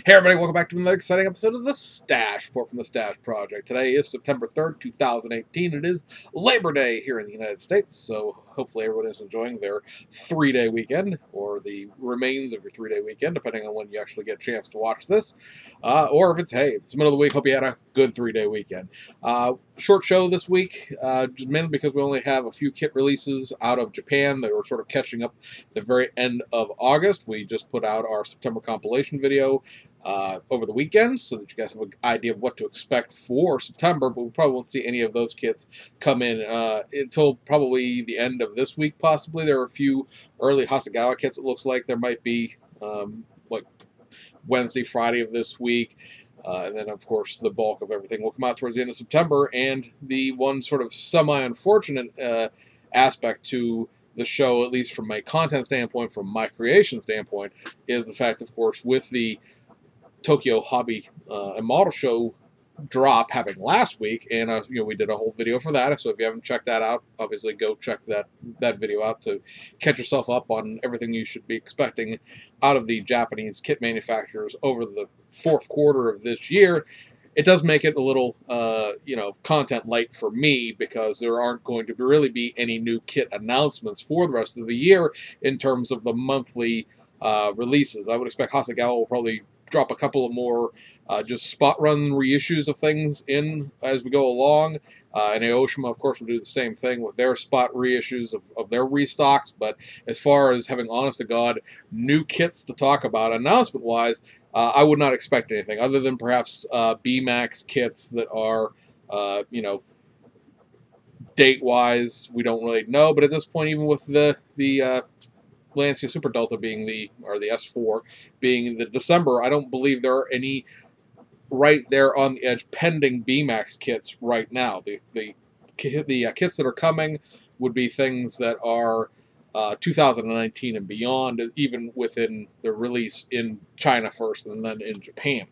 Hey everybody, welcome back to another exciting episode of The Stash Report from The Stash Project. Today is September 3rd, 2018. It is Labor Day here in the United States, so hopefully everyone is enjoying their 3-day weekend, or the remains of your 3-day weekend, depending on when you actually get a chance to watch this. Or if it's, hey, it's the middle of the week, hope you had a good 3-day weekend. Short show this week, just mainly because we only have a few kit releases out of Japan that were sort of catching up at the very end of August. We just put out our September compilation video over the weekend, so that you guys have an idea of what to expect for September, but we probably won't see any of those kits come in until probably the end of this week, possibly. There are a few early Hasegawa kits, it looks like. There might be like Wednesday, Friday of this week, and then, of course, the bulk of everything will come out towards the end of September, and the one sort of semi-unfortunate aspect to the show, at least from my content standpoint, from my creation standpoint, is the fact, of course, with the Tokyo Hobby and Model Show drop happening last week, and we did a whole video for that. So if you haven't checked that out, obviously go check that video out to catch yourself up on everything you should be expecting out of the Japanese kit manufacturers over the fourth quarter of this year. It does make it a little, content light for me, because there aren't going to really be any new kit announcements for the rest of the year in terms of the monthly releases. I would expect Hasegawa will probably drop a couple of more just spot run reissues of things in as we go along. And Aoshima, of course, will do the same thing with their spot reissues of their restocks. But as far as having honest-to-God new kits to talk about announcement-wise, I would not expect anything other than perhaps BMAX kits that are, date-wise, we don't really know. But at this point, even with the Lancia Super Delta being the S4 being the December, I don't believe there are any right there on the edge pending BMAX kits right now. The kits that are coming would be things that are 2019 and beyond, even within the release in China first and then in Japan.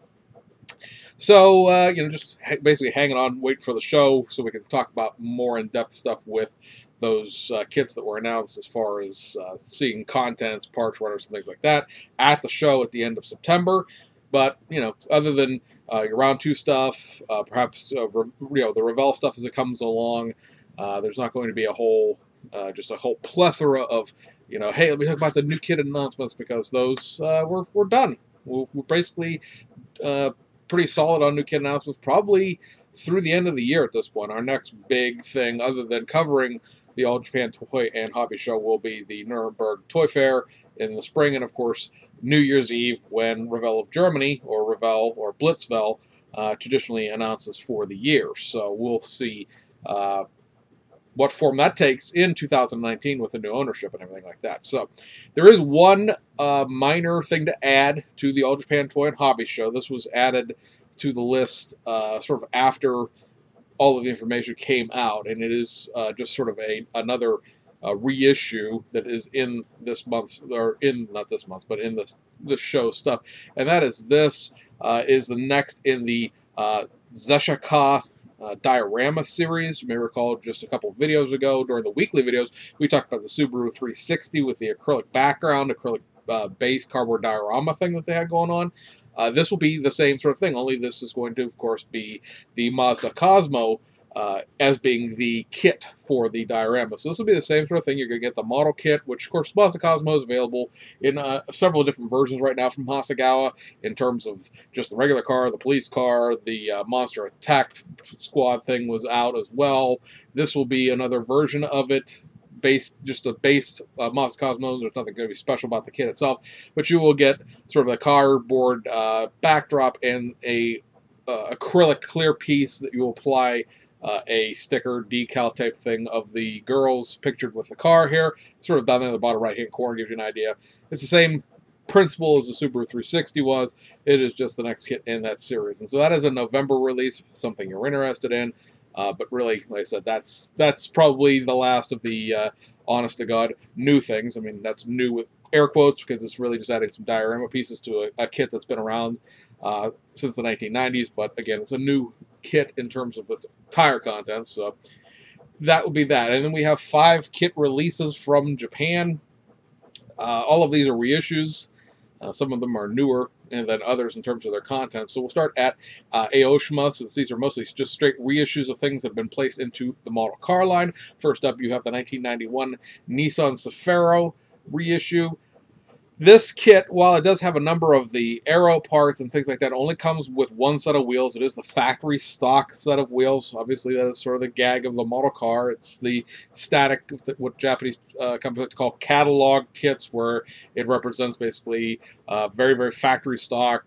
So, just basically hanging on, waiting for the show so we can talk about more in-depth stuff with those kits that were announced, as far as seeing contents, parts, runners, and things like that at the show at the end of September. But, other than your round 2 stuff, perhaps the Revell stuff as it comes along, there's not going to be a whole plethora of, hey, let me talk about the new kit announcements, because those we're done. We're basically pretty solid on new kit announcements, probably through the end of the year at this point. Our next big thing, other than covering the All Japan Toy and Hobby Show, will be the Nuremberg Toy Fair in the spring, and of course New Year's Eve, when Revell of Germany, or Revell or Blitzwell, traditionally announces for the year. So we'll see what form that takes in 2019 with the new ownership and everything like that. So there is one minor thing to add to the All Japan Toy and Hobby Show. This was added to the list sort of after all of the information came out, and it is just sort of another reissue that is in this month's, or in, not this month, but in the show stuff, and that is this is the next in the Zeshaka diorama series. You may recall just a couple of videos ago, during the weekly videos, we talked about the Subaru 360 with the acrylic background, acrylic base cardboard diorama thing that they had going on. This will be the same sort of thing, only this is going to, of course, be the Mazda Cosmo as being the kit for the diorama. So this will be the same sort of thing. You're going to get the model kit, which, of course, Mazda Cosmo is available in several different versions right now from Hasegawa, in terms of just the regular car, the police car, the Monster Attack Squad thing was out as well. This will be another version of it, just a base Mazda Cosmo. There's nothing going to be special about the kit itself, but you will get sort of a cardboard backdrop and a acrylic clear piece that you will apply a sticker decal type thing of the girls pictured with the car here, sort of down in the bottom right hand corner, gives you an idea. It's the same principle as the Subaru 360 was. It is just the next kit in that series, and so that is a November release if it's something you're interested in. But really, like I said, that's probably the last of the honest-to-God new things. I mean, that's new with air quotes, because it's really just adding some diorama pieces to a kit that's been around since the 1990s. But again, it's a new kit in terms of its tire contents. So that would be that. And then we have 5 kit releases from Japan. All of these are reissues. Some of them are newer and than others in terms of their content. So we'll start at Aoshima, since these are mostly just straight reissues of things that have been placed into the model car line. First up, you have the 1991 Nissan Safari reissue. This kit, while it does have a number of the aero parts and things like that, only comes with one set of wheels. It is the factory stock set of wheels. Obviously, that is sort of the gag of the model car. It's the static, what Japanese companies call catalog kits, where it represents basically very, very factory stock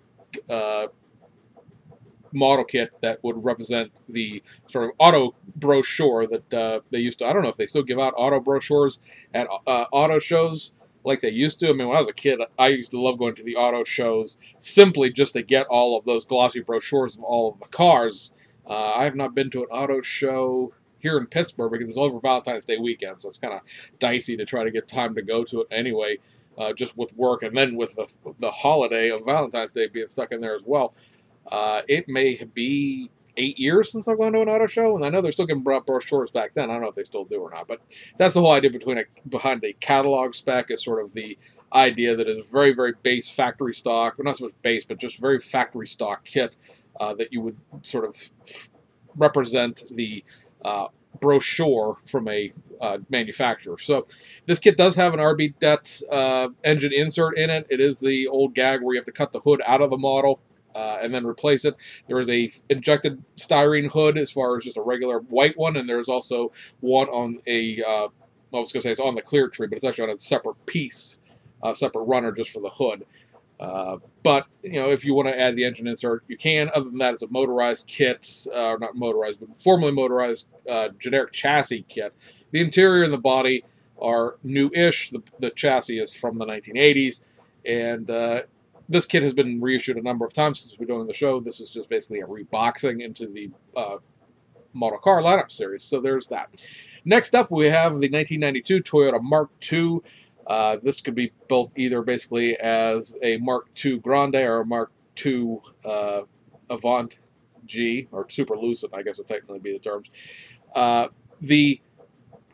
model kit that would represent the sort of auto brochure that they used to. I don't know if they still give out auto brochures at auto shows like they used to. I mean, when I was a kid, I used to love going to the auto shows simply just to get all of those glossy brochures of all of the cars. I have not been to an auto show here in Pittsburgh because it's over Valentine's Day weekend, so it's kind of dicey to try to get time to go to it anyway, just with work, and then with the holiday of Valentine's Day being stuck in there as well. It may be 8 years since I've gone to an auto show, and I know they're still giving brochures back then. I don't know if they still do or not, but that's the whole idea behind a catalog spec, is sort of the idea that it's very, very base factory stock, well, not so much base, but just very factory stock kit that you would sort of represent the brochure from a manufacturer. So this kit does have an RB Det engine insert in it. It is the old gag where you have to cut the hood out of the model and then replace it. There is a injected styrene hood as far as just a regular white one, and there's also one on a, I was going to say it's on the clear tree, but it's actually on a separate piece, a separate runner just for the hood. But, you know, if you want to add the engine insert, you can. Other than that, it's a motorized kit, or not motorized, but formerly motorized generic chassis kit. The interior and the body are new-ish. The chassis is from the 1980s, and this kit has been reissued a number of times since we've been doing the show. This is just basically a reboxing into the model car lineup series. So there's that. Next up, we have the 1992 Toyota Mark II. This could be built either basically as a Mark II Grande or a Mark II Avant G, or Super Lucid, I guess would technically be the terms. The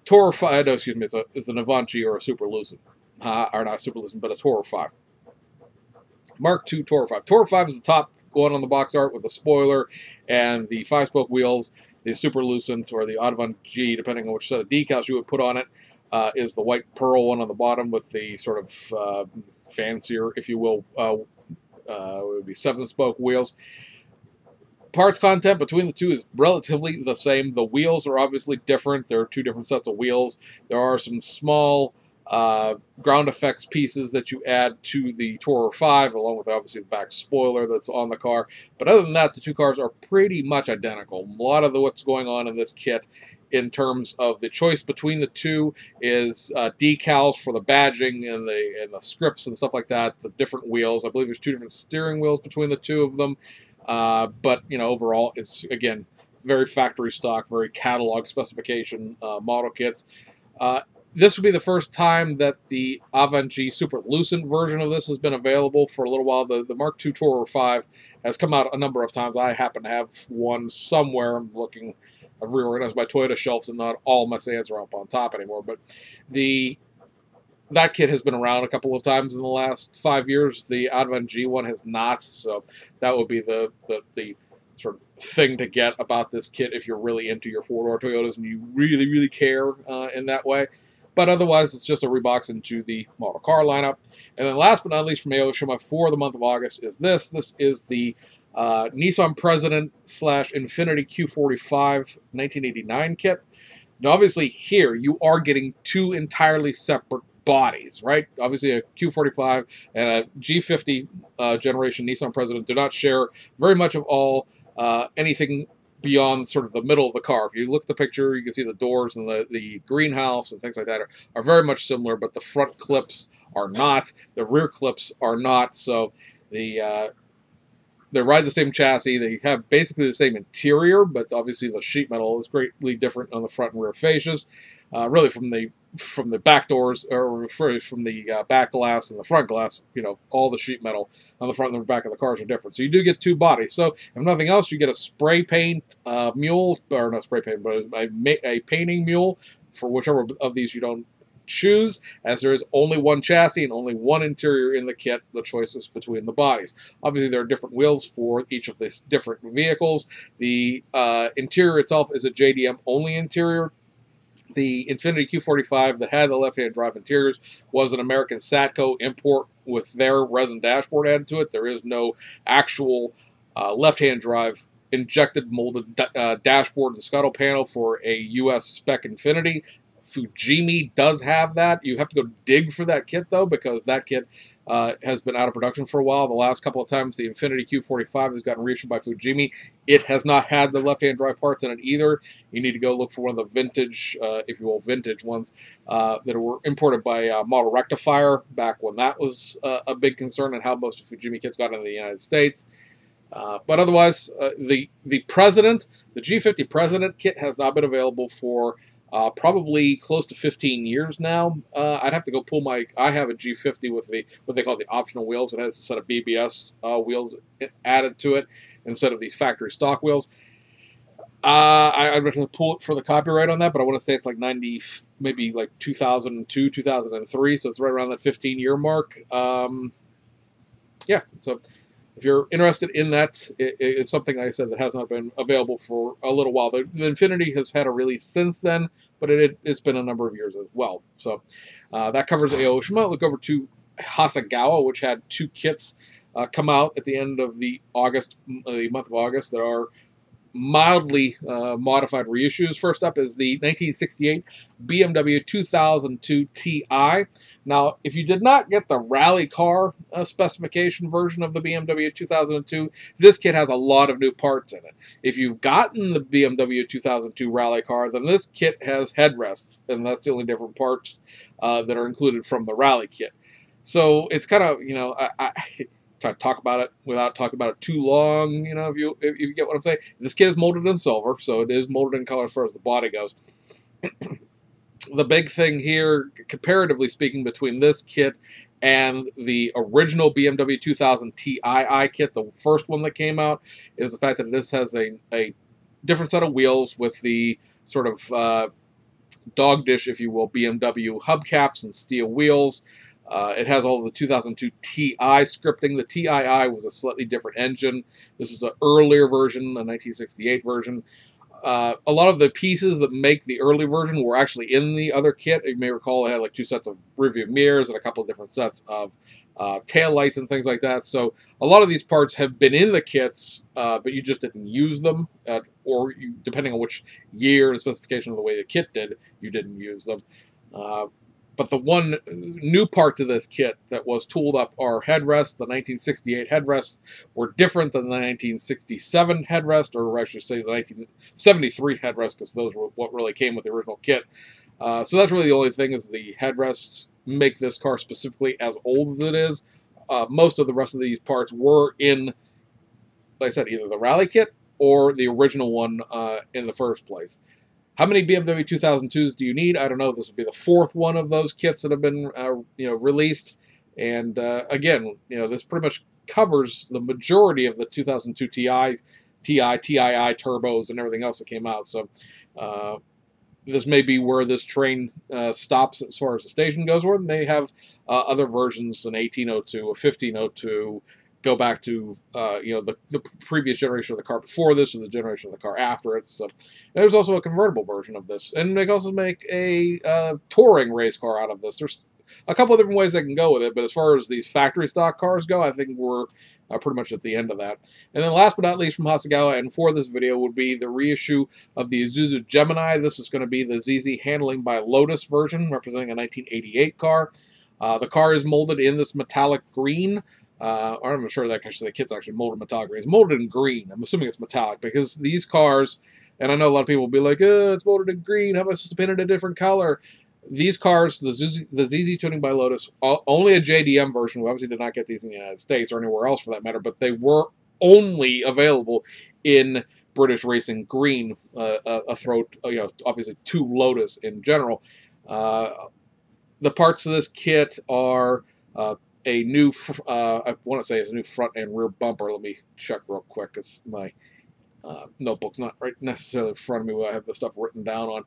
Tourer 5, no, excuse me, it's an Avant G or a Super Lucid. Or not Super Lucid, but a Tourer 5. Mark II Tourer 5. Tourer 5 is the top one on the box art with the spoiler and the 5-spoke wheels. The Super Lucid, or the Avant G, depending on which set of decals you would put on it, is the white pearl one on the bottom with the sort of fancier, if you will, it would be 7-spoke wheels. Parts content between the two is relatively the same. The wheels are obviously different. There are two different sets of wheels. There are some small ground effects pieces that you add to the Tourer 5, along with obviously the back spoiler that's on the car. But other than that, the two cars are pretty much identical. A lot of what's going on in this kit in terms of the choice between the two is decals for the badging and the scripts and stuff like that, the different wheels. I believe there's two different steering wheels between the two of them. But, you know, overall, it's, again, very factory stock, very catalog specification model kits. This would be the first time that the Avant G Super Lucid version of this has been available for a little while. The Mark II Tourer 5 has come out a number of times. I happen to have one somewhere. I'm looking. I've reorganized my Toyota shelves, and not all my sedans are up on top anymore. But that kit has been around a couple of times in the last 5 years. The Avant G one has not, so that would be the sort of thing to get about this kit if you're really into your four-door Toyotas and you really, really care in that way. But otherwise, it's just a rebox into the model car lineup. And then last but not least from Aoshima for the month of August is this. This is the Nissan President / Infiniti Q45 1989 kit. Now, obviously here, you are getting two entirely separate bodies, right? Obviously, a Q45 and a G50 generation Nissan President do not share very much of all anything beyond sort of the middle of the car. If you look at the picture, you can see the doors and the greenhouse and things like that are very much similar, but the front clips are not. The rear clips are not. So they ride the same chassis. They have basically the same interior, but obviously the sheet metal is greatly different on the front and rear fascias. Really from the back doors, or from the back glass and the front glass, you know, all the sheet metal on the front and the back of the cars are different. So you do get two bodies. So if nothing else, you get a spray paint mule, or not spray paint, but a painting mule for whichever of these you don't choose, as there is only one chassis and only one interior in the kit. The choice is between the bodies. Obviously, there are different wheels for each of these different vehicles. The interior itself is a JDM only interior. The Infiniti Q45 that had the left-hand drive interiors was an American Satco import with their resin dashboard added to it. There is no actual left-hand drive injected molded dashboard and scuttle panel for a US spec Infiniti. Fujimi does have that. You have to go dig for that kit, though, because that kit has been out of production for a while. The last couple of times the Infiniti Q45 has gotten reissued by Fujimi, it has not had the left-hand drive parts in it either. You need to go look for one of the vintage, if you will, vintage ones that were imported by Model Rectifier back when that was a big concern and how most of Fujimi kits got into the United States. But otherwise, the President, the G50 President kit has not been available for probably close to 15 years now. I'd have to go pull I have a G50 with what they call the optional wheels. It has a set of BBS wheels added to it instead of these factory stock wheels. I'm going to pull it for the copyright on that, but I want to say it's like 90, maybe like 2002, 2003, so it's right around that 15-year mark. Yeah, so if you're interested in that, it's something, like I said, that has not been available for a little while. The Infiniti has had a release since then, but it's been a number of years as well. So that covers Aoshima. Look over to Hasegawa, which had two kits come out at the end of the month of August that are mildly modified reissues. First up is the 1968 BMW 2002 Ti. Now, if you did not get the rally car specification version of the BMW 2002, this kit has a lot of new parts in it. If you've gotten the BMW 2002 rally car, then this kit has headrests, and that's the only different parts that are included from the rally kit. So it's kind of, you know, I try to talk about it without talking about it too long, you know, if you get what I'm saying. This kit is molded in silver, so it is molded in color as far as the body goes. The big thing here, comparatively speaking, between this kit and the original BMW 2000 Ti kit, the first one that came out, is the fact that this has a different set of wheels with the sort of dog dish, if you will, BMW hubcaps and steel wheels. It has all of the 2002 Ti scripting. The Tii was a slightly different engine. This is an earlier version, a 1968 version. A lot of the pieces that make the early version were actually in the other kit. You may recall it had like two sets of rearview mirrors and a couple of different sets of tail lights and things like that. So a lot of these parts have been in the kits, but you just didn't use them, or depending on which year and specification of the way the kit did, you didn't use them. But the one new part to this kit that was tooled up are headrests. The 1968 headrests were different than the 1967 headrest, or I should say the 1973 headrest, because those were what really came with the original kit. So that's really the only thing, is the headrests make this car specifically as old as it is. Most of the rest of these parts were in, like I said, either the rally kit or the original one in the first place. How many BMW 2002s do you need? I don't know. This would be the fourth one of those kits that have been released. And again, this pretty much covers the majority of the 2002 TI, TII turbos and everything else that came out. So this may be where this train stops as far as the station goes, or they have other versions, an 1802, a 1502, go back to the previous generation of the car before this, or the generation of the car after it. So there's also a convertible version of this, and they can also make a touring race car out of this. There's a couple of different ways they can go with it, but as far as these factory stock cars go, I think we're pretty much at the end of that. And then last but not least from Hasegawa, and for this video, would be the reissue of the Isuzu Gemini. This is going to be the ZZ Handling by Lotus version, representing a 1988 car. The car is molded in this metallic green. I'm not sure that actually the kit's actually molded metallic green. It's molded in green. I'm assuming it's metallic, because these cars, and I know a lot of people will be like, it's molded in green, how am I supposed to paint it a different color? These cars, the ZZ Tuning by Lotus, only a JDM version. We obviously did not get these in the United States or anywhere else for that matter, but they were only available in British Racing Green, a throat, obviously to Lotus in general. The parts of this kit are a new, I want to say it's a new front and rear bumper. Let me check real quick, because my notebook's not right necessarily in front of me where I have the stuff written down on.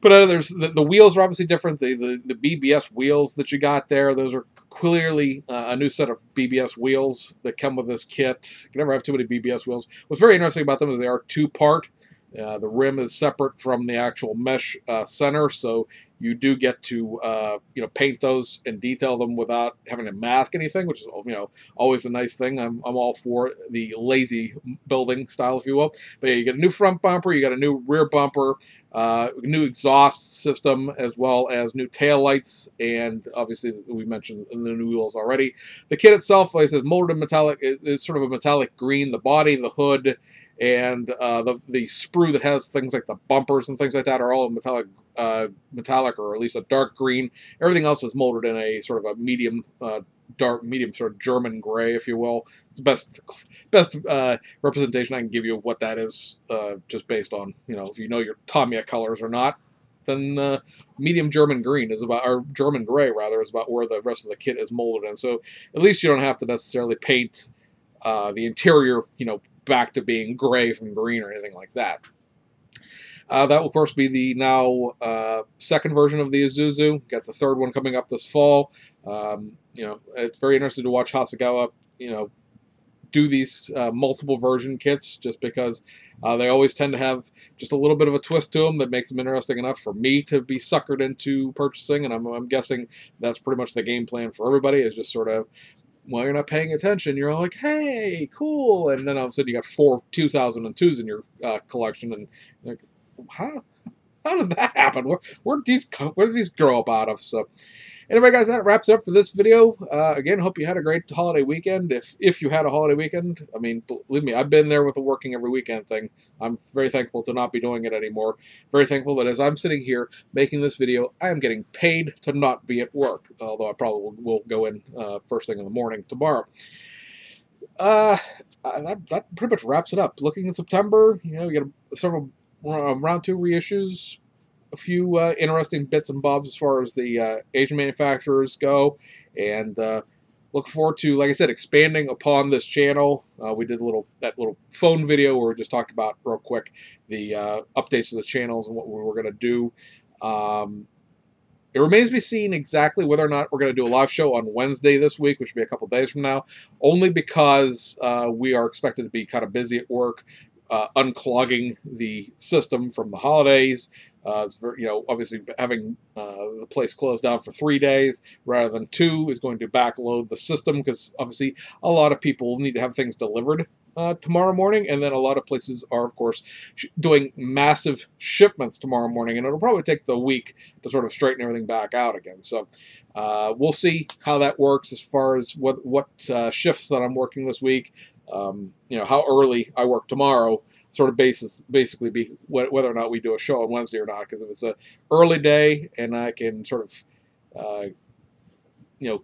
But there's the wheels are obviously different. The BBS wheels that you got there, those are clearly a new set of BBS wheels that come with this kit. You can never have too many BBS wheels. What's very interesting about them is they are two-part. The rim is separate from the actual mesh center, so you do get to paint those and detail them without having to mask anything, which is always a nice thing. I'm all for the lazy building style, if you will. But yeah, you get a new front bumper, you got a new rear bumper, new exhaust system, as well as new tail lights, and obviously we mentioned the new wheels already. The kit itself, like I said, molded in metallic, is sort of a metallic green. The body, the hood, and the sprue that has things like the bumpers and things like that are all metallic, or at least a dark green. Everything else is molded in a sort of a medium, medium sort of German gray, if you will. It's the best representation I can give you of what that is, just based on if you know your Tamiya colors or not. Then medium German green is about, or German gray rather, is about where the rest of the kit is molded in. So at least you don't have to necessarily paint the interior, back to being gray from green or anything like that. That will, of course, be the now second version of the Isuzu. Got the third one coming up this fall. It's very interesting to watch Hasegawa, do these multiple version kits, just because they always tend to have just a little bit of a twist to them that makes them interesting enough for me to be suckered into purchasing. And I'm guessing that's pretty much the game plan for everybody, is just sort of, while you're not paying attention, you're all like, hey, cool. And then all of a sudden you got 4 2002s in your collection. And you're like, how did that happen? Where did these grow up out of? So anyway, guys, that wraps it up for this video. Again, hope you had a great holiday weekend. If you had a holiday weekend, I mean, believe me, I've been there with the working every weekend thing. I'm very thankful to not be doing it anymore. Very thankful that as I'm sitting here making this video, I am getting paid to not be at work. Although I probably will go in first thing in the morning tomorrow. That pretty much wraps it up. Looking in September, we got several round 2 reissues. A few interesting bits and bobs as far as the Asian manufacturers go, and look forward to, like I said, expanding upon this channel. We did that little phone video where we just talked about real quick the updates to the channels and what we were going to do. It remains to be seen exactly whether or not we're going to do a live show on Wednesday this week, which will be a couple days from now, only because we are expected to be kind of busy at work, unclogging the system from the holidays. It's very, obviously having the place closed down for 3 days rather than 2 is going to backload the system, because obviously a lot of people need to have things delivered tomorrow morning, and then a lot of places are, of course, doing massive shipments tomorrow morning, and it'll probably take the week to sort of straighten everything back out again. So we'll see how that works as far as what shifts that I'm working this week. How early I work tomorrow sort of basically be whether or not we do a show on Wednesday or not. Because if it's an early day and I can sort of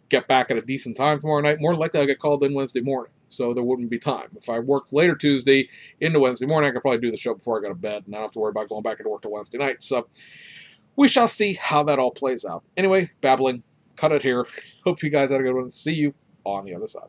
get back at a decent time tomorrow night, more likely I'll get called in Wednesday morning, so there wouldn't be time. If I work later Tuesday into Wednesday morning, I could probably do the show before I go to bed, and I don't have to worry about going back into work till Wednesday night. So we shall see how that all plays out. Anyway, babbling, cut it here. Hope you guys had a good one. See you on the other side.